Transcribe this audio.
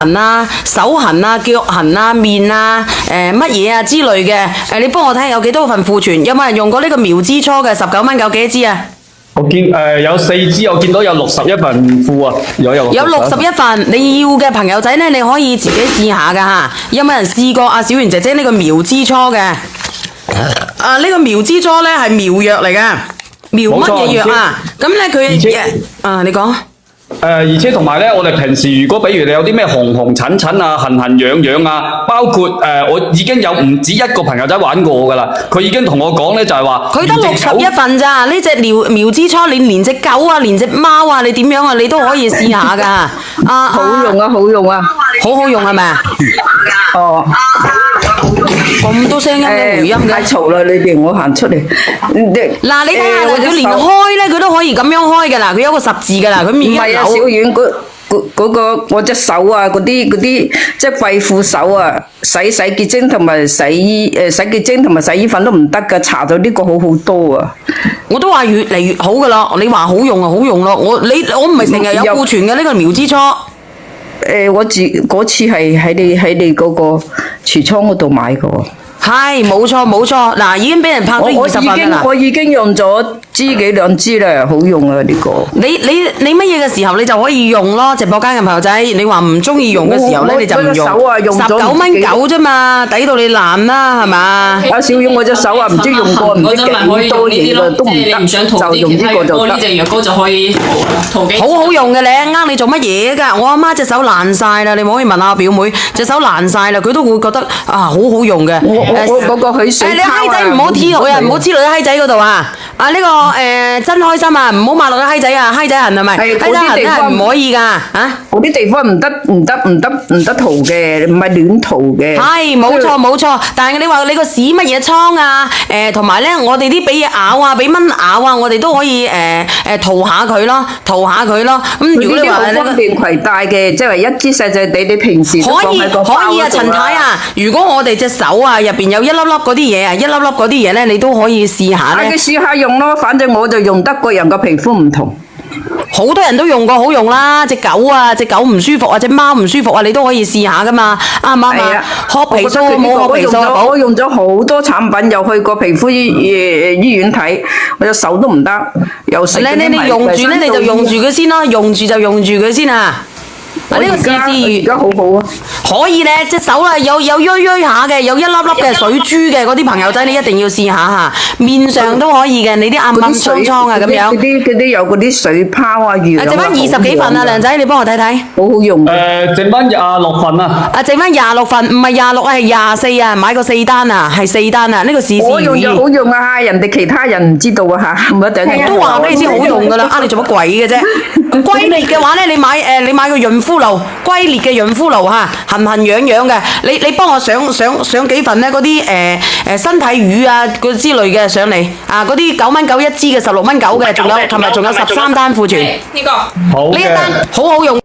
痕啊、手痕啊、腳痕啊、面啊、乜嘢啊之類嘅，你幫我睇下有幾多份庫存？有冇人用過呢個苗之初嘅19蚊夠幾多支啊？我見有4支，我見到有61份庫啊，有61份，你要嘅朋友仔呢，你可以自己試下噶吓。有冇人試過阿小圓姐姐呢個苗之初嘅？呢個苗之初呢係苗藥嚟嘅，苗乜嘢藥啊？咁呢佢你講。而且同埋咧，我哋平時如果比如你有啲咩紅疹啊、痕癢啊，包括我已經有唔止一個朋友仔玩過噶啦，佢已經同我講咧就係話，佢得61份咋？呢隻苗之初，你連隻狗啊、連隻貓啊，你點樣啊？你都可以試下噶。好用啊，好用啊，好好用係咪啊？哦。咁多聲音嘅回音嘅。太嘈啦！裏邊我行出嚟。嗱，你睇下佢連開咧，佢都可以咁樣開嘅啦。佢有個10字嘅啦，佢面一扭。唔係啊，小丸嗰個我隻手啊，嗰啲即係貴婦手啊，洗潔精同埋洗潔精同埋洗衣粉都唔得噶，搽咗呢個好好多啊！我都話越嚟越好噶啦，你話好用啊，好用咯。我唔係成日有庫存嘅呢個苗之初。我嗰次係喺你嗰個櫥倉嗰度買嘅喎。係，冇錯，嗱，已經俾人拍咗20份啦。我已經用咗幾兩支啦，好用啊呢個。你乜嘢嘅時候你就可以用咯，直播間嘅朋友仔，你話唔中意用嘅時候咧，你就唔用。19蚊9啫嘛，抵到你爛啦，係嘛？阿小丸，我隻手啊，唔知用過唔知幾多嘢啦，都唔得，就用呢個就得。呢隻藥膏就可以塗幾。好好用嘅咧，你做乜嘢㗎？我阿媽隻手爛晒啦，你唔可以問下我表妹，隻手爛晒啦，佢都會覺得好好用嘅。我嗰個許水你閪仔唔好黐落去啊！唔好黐落啲閪仔嗰度啊！呢個真開心啊！唔好抹落啲閪仔啊！閪仔痕係咪？閪仔痕真係唔可以㗎嚇！嗰啲地方唔得塗嘅，唔係亂塗嘅。係冇錯，但係你話你個屎乜嘢瘡啊？同埋咧，我哋啲俾嘢咬啊，俾蚊咬啊，我哋都可以塗下佢咯。咁如果你話好方便攜帶嘅，即係一支細細地，你平時都放喺個包嗰度啦。可以啊，陳太啊！如果我哋隻手啊入邊有一粒粒嗰啲嘢啊，一粒粒嗰啲嘢咧，你都可以試下咧。你試下用咯，反正我就用得，個人個皮膚唔同。好多人都用過，好用啦！隻狗唔舒服啊，隻貓唔舒服啊，你都可以試下噶嘛，啱唔啱啊？學皮膚冇學皮膚，我用咗好多產品，又去過皮膚醫院睇，我隻手都唔得，又食。你用住咧，你就用住佢先咯，用住就用住佢先啊！呢個而家好好啊！可以咧，隻手啊有喐下嘅，有一粒粒嘅水珠嘅嗰啲朋友仔，你一定要試下嚇。面上都可以嘅，你啲暗瘡啊咁樣。嗰啲有嗰啲水泡啊，剩翻20幾份啊，梁仔，你幫我睇睇。好好用。剩翻26份啊。剩翻26份，唔係26啊，係24啊，買個4單啊，係4單啊，呢個試試。我用就好用啊，人哋其他人唔知道啊嚇，唔一定。都話俾你知好用噶啦，你做乜鬼嘅啫？龜裂嘅話咧，你買個潤膚露，龜裂嘅潤膚露嚇，痕癢嘅，你幫我上幾份咧嗰啲身體乳啊嗰之類嘅上嚟啊，嗰啲9蚊9一支嘅，16蚊9嘅，仲有琴日仲有13單庫存。呢個好嘅。呢一單好好用。